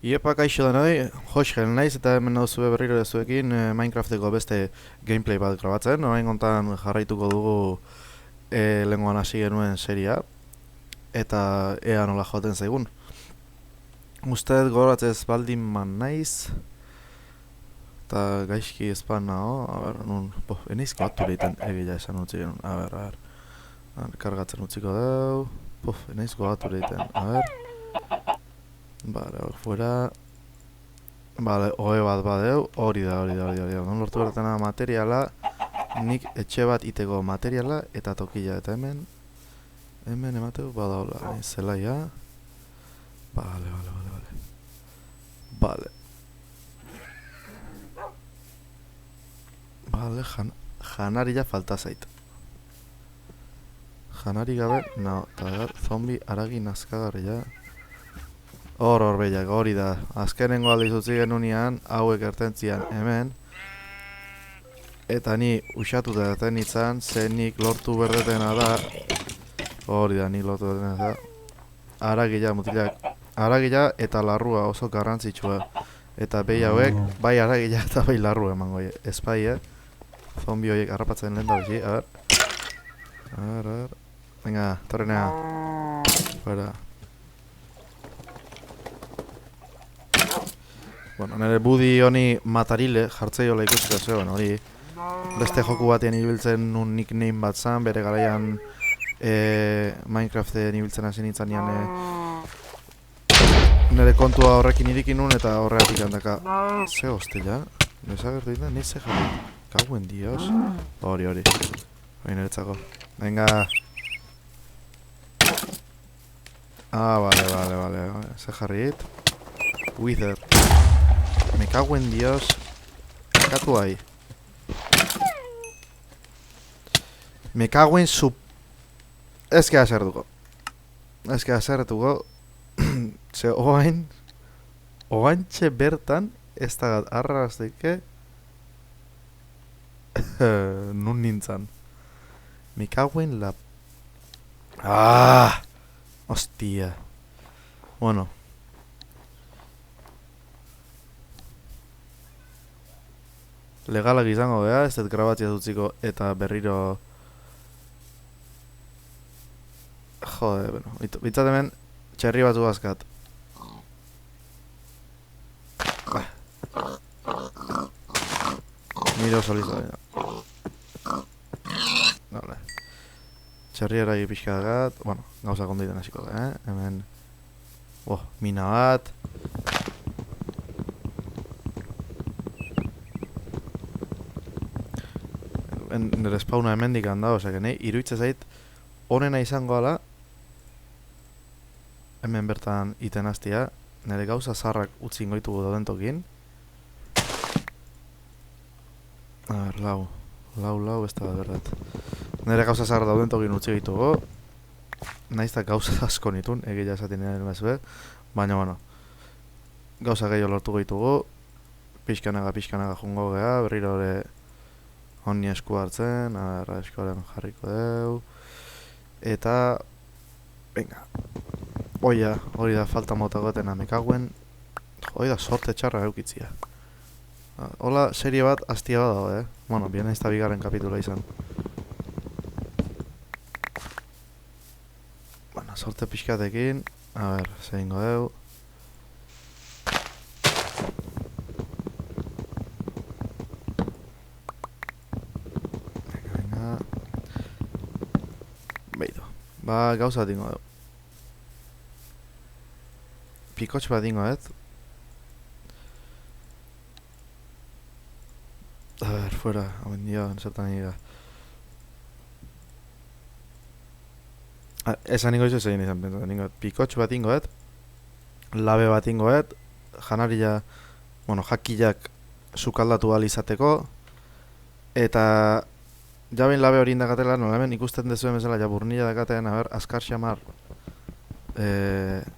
Iepa kaixo denoi, Joxel naiz eta hemen nauzue berriro zuekin Minecrafteko beste gameplay bat grabatzen. Orain kontan jarraituko dugu lehengoan hasi genuen seria eta ea nola joaten zaigun. Usteet gogoratzez baldin man naiz eta gaizki ezpan nago, eneiz gatu egiten egia esan utzi genuen, kargatzen utziko deu, eneiz gatu egiten, Vale, hor fuera. Vale, ohe bat badeu, hori da. Non lortu bertena materiala, nik etxe bat iteko materiala eta tokila eta hemen emateu badaula, zelaia. Vale. Vale, janarila falta zait. Janari gabe, eta zombi aragi nazkagarria. Hor behiak, hori da. Azkenengo aldiz utzi genunean, hauek ertentzian hemen. Eta ni usatuta eten nintzen, ze nik lortu berdetena da. Hori da, nik lortu berdetena da. Aragila, mutilak. Aragila eta larrua oso garrantzitsua. Eta behi hauek, bai aragila eta bai larrua emango. Espai, Zombi horiek harrapatzen lehen da bizi, a ver. Venga, torrenea. Fuera. Bueno, nire budi honi matarile jartzeiola ikusita zegoen, hori beste joku batean ibiltzen nun nickname bat zan, bere garaian Minecraften ibiltzen hasi nintzen nire kontua horrekin irikin nun eta horregatik handaka. Ze hostila? Nesagertu ditan, nize jarri. Kauen dios. Hori. Hori niretzako. Venga. Vale. Ze jarrit. Wither. Me cago en Dios. Katu ahí. Me cago en su... Ez que hasertuko. Ze oaintxe bertan ez da arrazteke nun nintzen. Me cago en la... Hostia. Bueno. Legalak izango beha, ez dut grabatzea dutziko eta berriro... Jode, bueno, bitzat hemen txerri batzu bazkat. Miro solizo da. Vale. Txerri eragi pixka dakat, bueno, gauza konditen hasiko da, Hemen... mina bat... Nire spawna hemendik handa, osea, nahi, iruitze zait honena izango ala hemen bertan iten hastia, nire gauza zarrak utzi ingoitugu dauden tokin. A ber, lau, ez da berdat. Nire gauza zarrak dauden tokin utzi gehitugu. Naizta gauza asko nitun, egia esatin nire mesue. Baina, bueno, gauza gehiago lortu gehitugu. Pixkanaga jungo geha, berriro hori honi esku hartzen, eskuaren jarriko deu. Eta... Venga. Hori da falta motako etena mekaguen. Hori da sorte txarra eukitzia. Hola, serie bat hastia badago, Bueno, bien ez da bigarren kapitula izan. Bueno, sorte pixkatekin. A ber, zehingo deu. Gauza bat dingo dut. Pikotx bat dingo dut. A ber, fuera. Hauen dio, zertan egiga. Esan ningo izo egin izan pentsatu. Pikotx bat dingo dut. Labe bat dingo dut. Janarila, jakilak sukaldatu izateko. Eta... Jabein labe hori indakatela, hemen ikusten dezuen bezala, burnila dakatean, azkar xamar.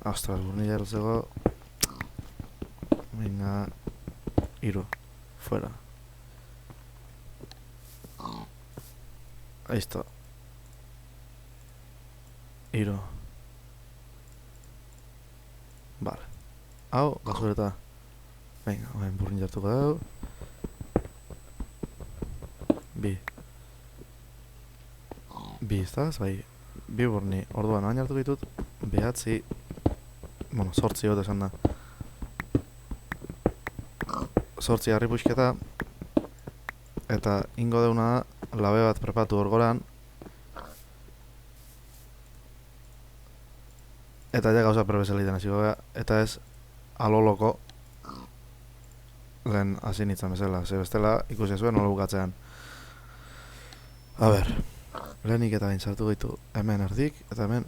Ostras, burnila erozego. Venga, iru, fuera. Listo. Iru. Vale. Hau, basureta. Venga, oain burrin jartuko dugu. Bi, eztaz, bai. Bi burni, orduan oain hartuko ditut. Behatzi, bueno, 8 bat esan da. 8 harri puixketa. Eta ingo deuna da, labe bat prepatu orgoran. Eta ja gauza perbezela iten hasiko gara. Eta ez, aloloko lehen hasi nintzen bezala. Ze bestela ikusi zuen nola bukatzean. A ber, lehenik eta bain sartu gaitu hemen erdik, eta hemen...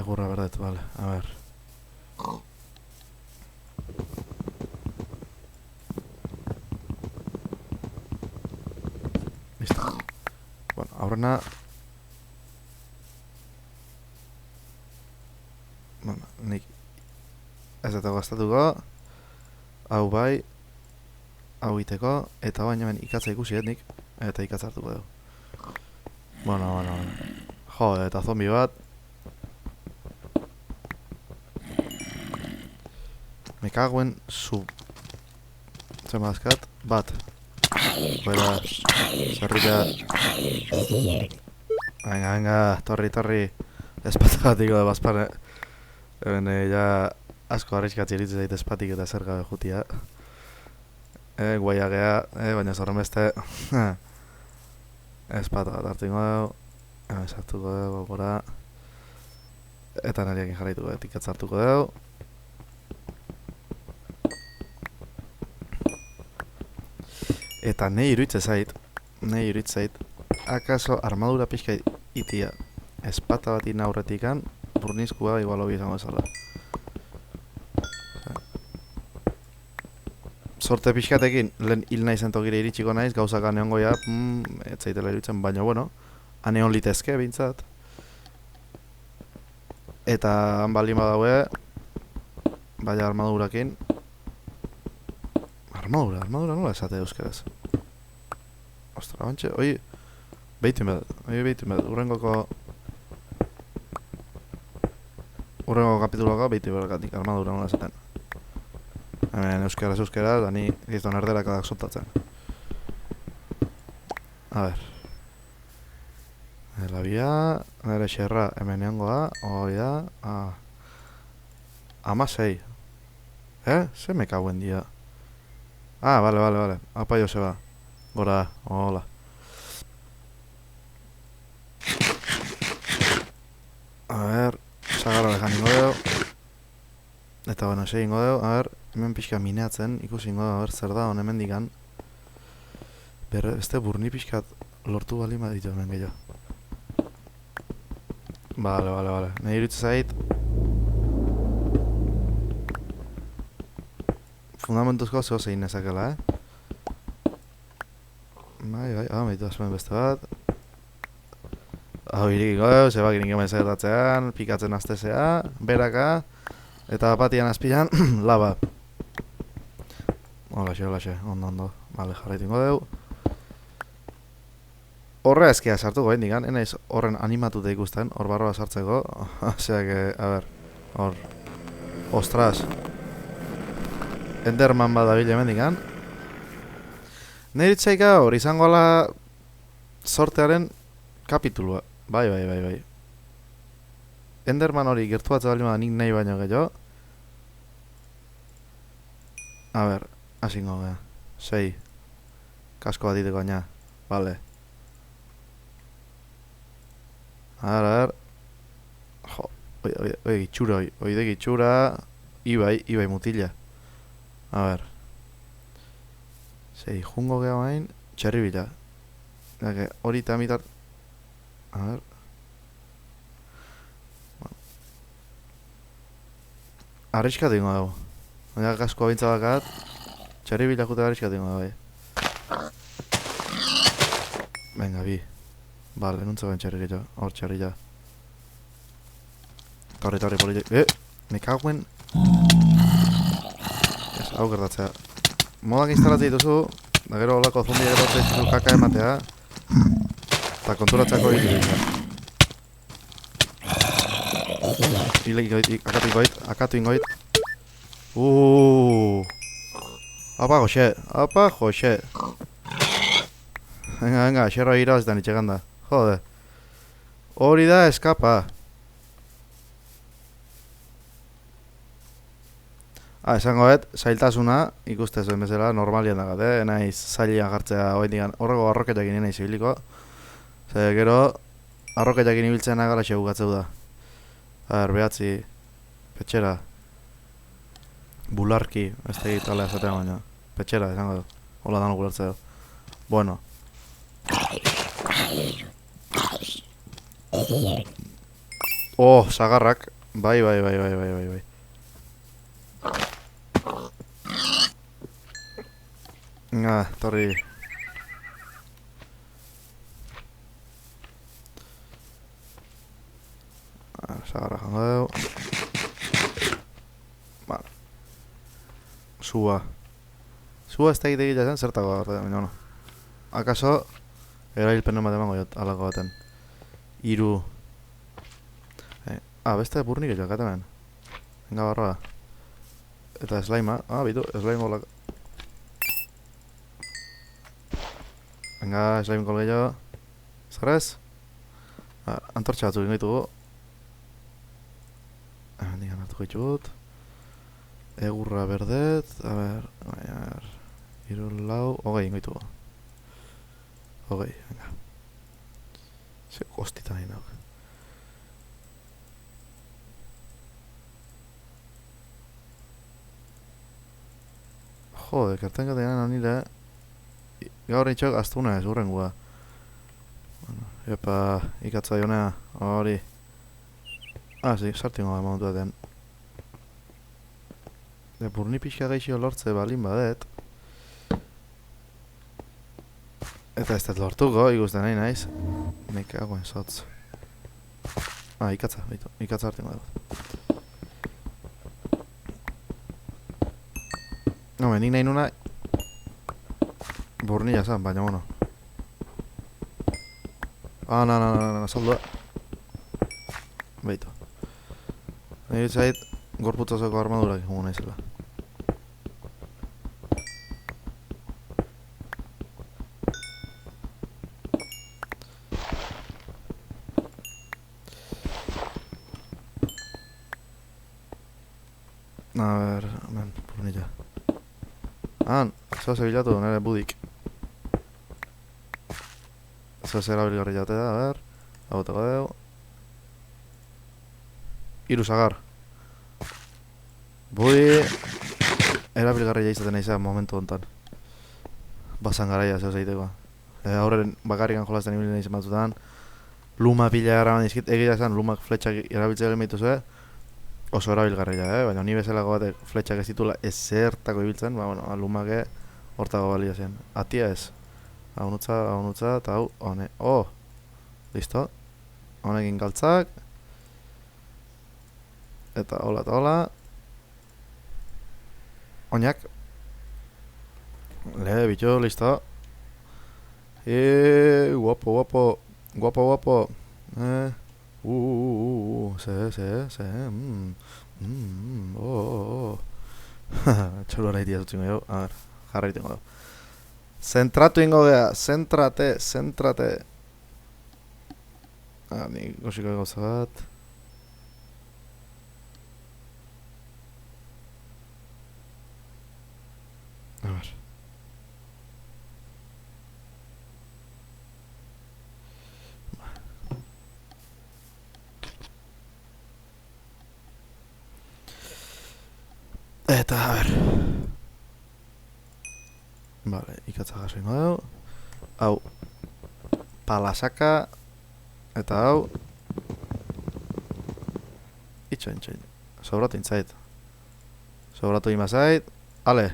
egurra berdet, bale, a ber. Listo. Bueno, aurrena... Bueno, nik... Ez eta gaztatuko... Hau bai... Hau iteko, eta baina hemen ikatza ikusi etnik, eta ikatza hartuko dugu. Bueno. Jo, eta zombi bat. Me caguen su... Zema azkat, bat. Fuera, zerrilla. Venga, torri. Espatagatiko da bazpane. Hemen ja asko arriskatzi eritzen zait espatik eta zer gabe jutia. Guaia gea, baina zorren beste. Espata bat hartu ingo dugu. Hemen sartuko dugu gora. Eta nariakin jarraituko dugu, ikatza hartuko dugu. Eta nahi iruitze zait, akaso armadura pixka itia espata bat ina aurretikan, burnizkua igual hobi izango ezala. Sorte pixkatekin, lehen hil nahi zentokire iritsiko naiz, gauzak aneongo ja, ez zaitela iruditzen, baina bueno, aneon litezke bintzat. Eta han baldin badaue, baina armadurakin. Armadura nola esate euskaraz. Ostra, bantxe, behitu med, urrengoko kapituloko behitu bergatik armadura nola esaten. Hemen euskaraz, da ni gizton erderakadak soltatzen. A ber. Labia, nire xerra hemen egongo da, hori da, 16. Ze me kauen dia. Vale. Apa Joseba. Gora, hola. A ver, sagarra dejan ingo dugu. Eta bueno, ese ingo dugu. A ver, hemen pixka mineatzen, ikusi ingo dugu, a ver, zer da hon hemen digan. Beste burni pixkat lortu bali ma ditu hemen gehiago. Vale. Nahi irutze zait. Fundamentuzko zeo zein nezakela, Bai, maitu azmen beste bat. Hau irikiko dugu, zebak inik hemen zertatzean, pikatzen aztezea, beraka, eta batian azpilan, laba. Holaxe, ondo. Bale, jarraitu ingo dugu. Horre ezkia sartuko hendikan, enaiz horren animatuta ikusten, hor barroa sartzeko. Oseak, a ber, hor, ostras. Enderman badabil hemen dikan. Neritzaika hor izango ala sortearen kapitulua. Bai. Enderman hori gertuatza bali ma nik nahi baino gehiago. A ber, hasingo gea. 6. Kasko bat diteko baina. Vale. A ver. Jo, oide gitxura. Ibai mutila. A ver. Sei, jungo geha bain, txerri bila. Hori eta mitar... A ver... Arriskatu ingo dugu. Baina gasko abintza bakat, txerri bila jute arriskatu ingo dugu, bai. Venga, bi. Bale, nuntza ben txerri gila, hor txerri ja. Torri, poli... Me kaguen... Hau gertatzea. Modak instalatzea dituzu, da gero holako zombi gertatzea dituzu kaka ematea. Eta konturatzeako ditu. Akatu ingoit. Apa, Jose. Apa, Jose. Venga, xerro irazdan itxegan da. Jode. Hori da eskapa. Esango zailtasuna, ikuste zuen bezala, normalien dagat, naiz zailia jartzea horrego arroketak naiz ibiliko. Zer, gero, arroketak ibiltzen agala bukatzeu da. Behatzi, petxera, bularki, ez da egitala esatea baina. Petxera, esango du. Hola dano gulartzea du. Bueno. Sagarrak. Bai. Torri. Sagarra jango deu. Vale. Sua ez da egite zen, zertako gara, baina bueno. Akaso, erailpen bat emango jot, alako baten. Iru. Beste burnik egin katemen. Venga barroa. Eta slaima. Bitu, slime golak. Venga, slime gol gehiago. Zerrez? Antortxa batzuk ingo ditugu. Nigan hartuko ditut. Egurra berdet. A ber. Iru lau. Hogei ingo ditugu. Hogei, venga. Ze kostita nahi nauk. Jode, kerten gatean anile. Gaur itxok astuna ez urrengua. Epa, ikatza jonea. Hori. Sartingo da momentu daten. Burni pixka gaixio lortze balin badet. Eta ez dut lortuko, ikusten nahi naiz. Nik hagoen zotz. Ikatza, bitu. Ikatza hartingo dut. Nik nahi nuna burnilla zan, baina bueno. Soldua. Beitu. Nahi zait, gorputzazoko armadurak egongo naizela. A ber, hemen, burnilla. Zoaz ebilatu nire budik. Zoaz erabilgarri jate da, a ber. Agotako deu. Iru sagar. Budi erabilgarri jaizaten naizea momentu hontan. Basan garaia zoaz egiteko. Horren bakarrikan jolazten ibili nahizen batzutan. Luma pila eraman dizkit. Egia esan lumak fletxak erabiltzea gelen behituzue. Oso erabilgarria, baina ni bezalako batek fletxak ez ditula ezertako ibiltzen, lumake hortako balia zen. Atia ez. Haunutza, eta hau, hone. Listo. Honekin galtzak. Eta hola. Oinak. Bitu, listo. Guapo. Txolo nahi diazutzen gero. A ver, jarra itengo da. Zentratu ingo gea, zentrate. Nik goziko gauza bat. A ver. Eta, a ber. Vale, ikatza gaso ingo dugu. Hau. Palasaka. Eta hau. Itxoin. Sobratu intzait. Sobratu imazait. Ale.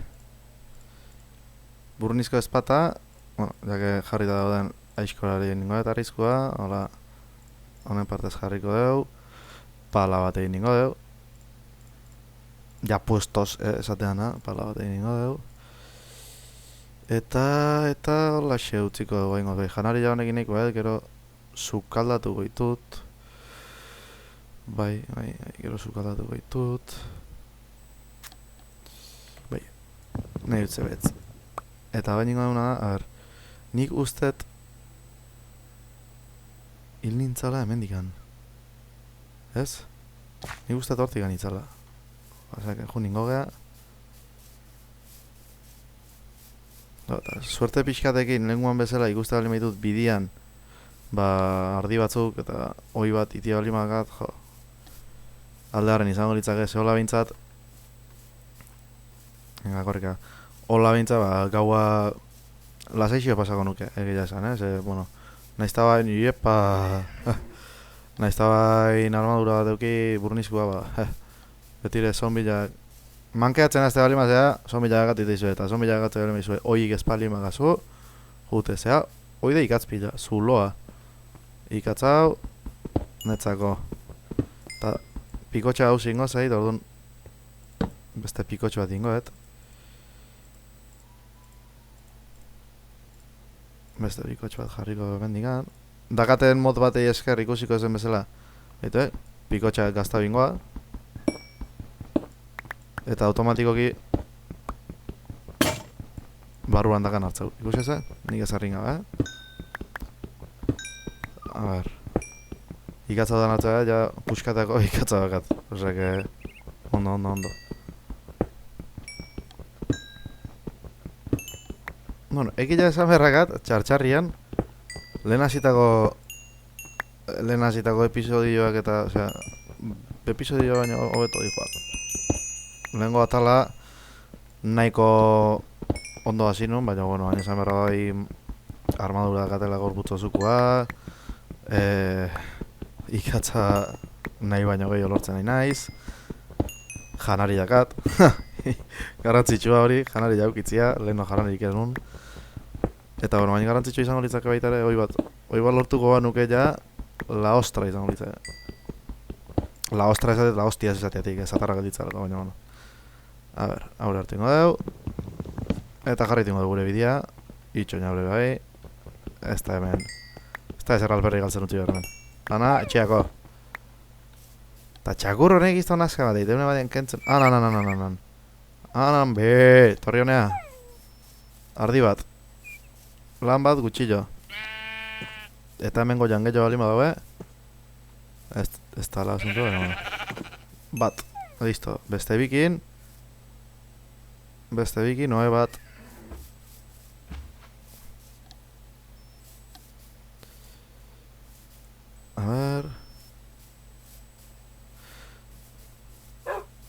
Burnizko ezpata. Bueno, jake jarri da dauden aizkolari ningo eta arrizkoa. Hola. Honen partez jarriko dugu. Pala bat egin ningo dugu. Ja puestos esateana, pala bat egin ningo dugu. Eta hola xe utziko dugu ingo dugu. Janari jaun egin niko, gero sukaldatu goitut. Bai, gero sukaldatu goitut. nahi utze betz. Eta bain ingo duguna da, a ber, nik ustet hil nintzala hemendikan. Ez? Nik ustet hortik ganitzala. Osea, jo ningo gea. Suerte pixkatekin, lenguan bezala ikuste bali maitut bidian, ardi batzuk eta hoi bat itia bali makat, jo. Aldearen izango litzake, ze hola bintzat, korrika, hola bintzat, gaua lasaixio pasako nuke, egia esan, ze, bueno, naizta bain, naizta bain armadura bat euki burnizkoa, betire zombilak, mankeatzen azte bali mazea, zombila agatite izue, eta zombila agatzea bali mazue, oik espali magazu, jute, zea, oide ikatzpila, zuloa, ikatzau, netzako, eta pikotxa hau zingo zait, orduan, beste pikotxo bat ingoet, beste pikotxo bat jarriko bendikan, dakaten mod batei esker ikusiko zen bezala, eta pikotxa gazta bingoa, eta automatikoki barruan dakan hartzau. Ikusi ze? Nik ezarrin gabe, A ber, ikatza dan hartzea, ja puskatako ikatza bakat. Osea que, ondo. Bueno, ekila esan berrakat, txartxarrian, lehen hasitako episodioak eta, osea, episodio baino hobeto dijoa. Lehengo atala nahiko ondo hasi nun, baina, bueno, hain esan berra bai armadura dakatela gorputzo zukua, ikatza nahi baino gehiago lortzen nahi naiz, janari dakat, garrantzitsua hori, janari jaukitzia, leheno janari ikerun. Eta, bueno, baina garrantzitsua izango litzake baita ere, hoi bat lortuko nuke ja, la ostra izango litzake. La ostra esatet, la hostias esateatik, esatarra gelditzarako, baina, bueno. A ber, haure hartu ingo dugu. Eta jarritu ingo dugu gure bidea. Itxo naure bai. Ez da hemen. Ez da ezer alperri galtzen utzi behar hemen. Ana, etxeako. Eta txakur honek izto nazka bat, eite batean kentzen. Anan, be, torri honea. Ardi bat. Lan bat gutxillo. Eta hemen goian gehiago balima daue. Ez da la asunto, bueno. Bat, listo, beste bikin, noe bat. A ber.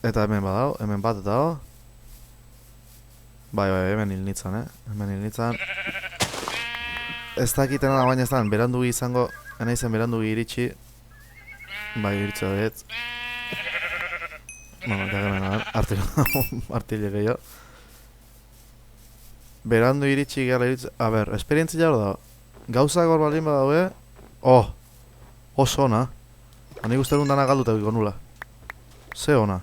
Eta hemen badao, hemen bat dago. Bai, hemen hil nitzan, hemen hil nitzan. Ez dakitena da baina ez da, berandugi izango, enaizen berandugi iritsi. Bai, iritsi da dut. Bueno, ja hemen artile gehiago. Berandu iritsi gara iritsi. A ber, esperientzia hor da. Gauzak hor baldin badaue. Oso ona. Hanik uste dut dana galduta biko nula. Ze ona.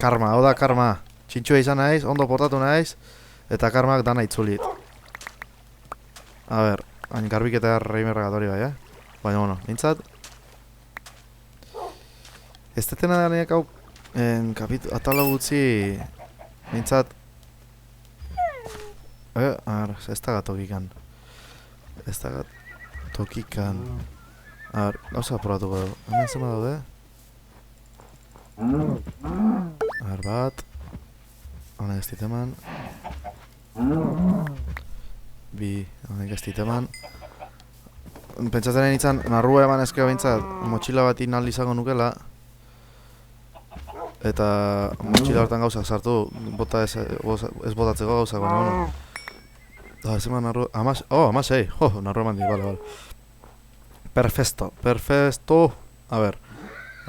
Karma, hau da karma. Txintxua izan naiz, ondo portatu naiz. Eta karmak dana itzulit. A ber, hain garbiketa reimerragatori bai, Baina, bueno, nintzat. Ez detena da niak hau atala gutzi nintzat. Ez da tokikan. Gauza probatuko dugu. Hemen zema daude? Bat. Honek ez diteman. Bi, honek ez diteman. Pentsatzen nintzen, narrua eman ezkeo bintzat, motxila bat inaldi izango nukela. Eta motxila hortan gauzak sartu, ez botatzeko gauzak, baina, bueno. Ez eman narrua, amasei, narrua eman di, bale. Perfesto. A ber,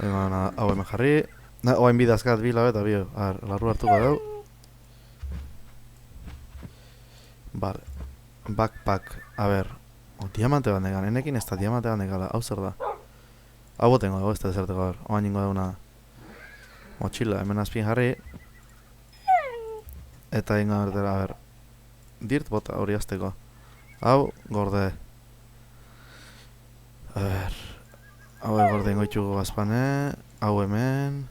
hau hemen jarri. Oain bidazkat bila eta bio, a ber, larrua hartuko dugu. Bale, backpack, a ber. Diamante bat negan, enekin ez da diamante bat negala, hau zer da? Hau botengo dago, ez da zerteko, a ber, oan jingo dauna motxila, hemen azpin jarri. Eta ingo bertera, a ber, dirt bota hori azteko. Hau, gorde. A ber, hau gorde ingo itxugu bazpane, hau hemen.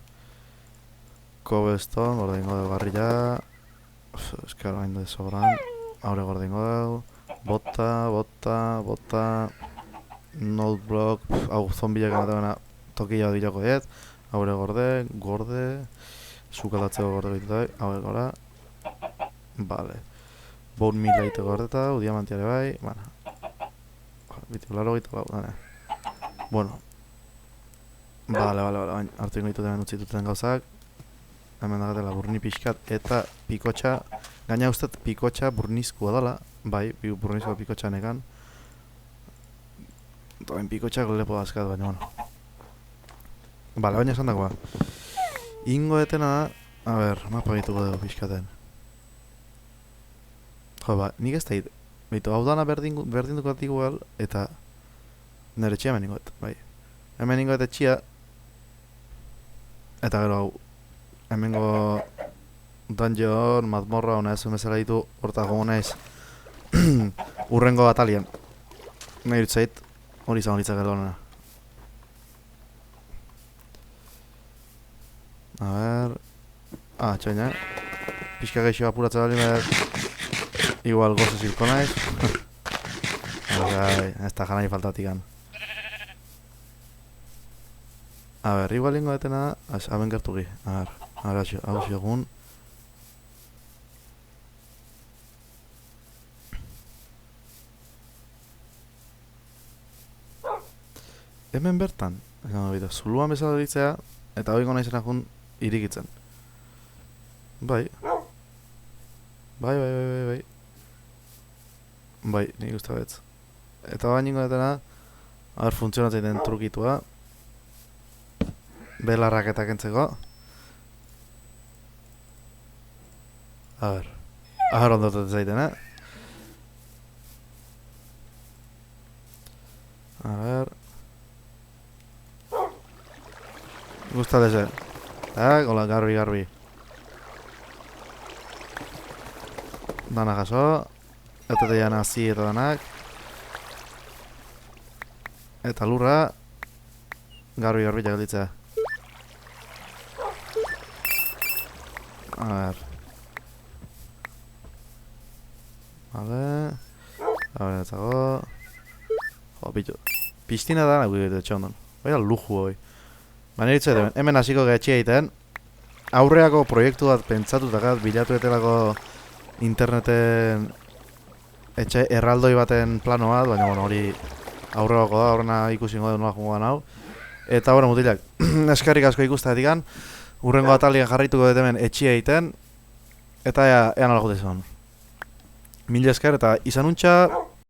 Cobblestone, gorde ingo dugu garrila. Eskar bain de sobran. Haure gorde ingo dugu. Bota. Noteblock, hau zombiak ematen tokia diloko ez. Haure gorde. Sukaldatzeko gorde bitu haure gora. Vale. Bone meal egite gordeta, diamantiare bai. Bueno. Bitu, laro gitu lau, dane. Bueno. Vale, baina hartu ingo ditut hemen utzituten gauzak. Hemen dagatela burni pixkat eta pikotxa. Gaina ustet pikotxa burnizkoa dela. Bai, burnizkoa pikotxa nekan. Toen pikotxak lepo dazkat, baina bueno. Bale, baina esan dagoa. Ingo etena da, a ber, mapa gituko dugu pixkaten. Jo, ba, nik ez da hit. Beitu, hau dana berdinduko bat igual, eta nire txia hemen ingoet, bai. Hemen ingoet etxia, eta gero hau, hemengo dungeon, mazmorra, hona ez bezala ditu, horta gogo naiz, urrengo atalian. Nahi dutzait, hori izan horitzak edo honena. A ber... txaina. Pixka gaixo apuratzen bali behar... Igual gozo zilko naiz. Ez da janai faltatikan. A ber, igual ingo detena... Haben gertugi. A ber, hau ziogun. Hemen bertan, zuluan bezala ditzea, eta hori gona izan jun irikitzen. Bai, nik uste betz. Eta bain ingo detena, funtzionatzen den trukitua. Belarrak eta kentzeko. Ondotatzen zaiten, Gustate hola, garbi. Dana jaso. Eta tean hazi eta danak. Eta lurra. Garbi jagalditzea. A ber. Vale, etzago. Jo, bitu. Piztina da nahi dut etxondon. Baina luju hoi. Baina ditzu hemen hasiko gaitxia egiten. Aurreako proiektu bat pentsatutakat, bilatu etelako interneten etxe erraldoi baten plano bat, baina bueno, hori aurreako da, horrena ikusingo dut nola jungoan hau. Eta bueno, mutilak, eskerrik asko ikustatik urrengo atalian jarraituko dut hemen etxia egiten, eta ean algo dezon. Mila esker eta izan untxa...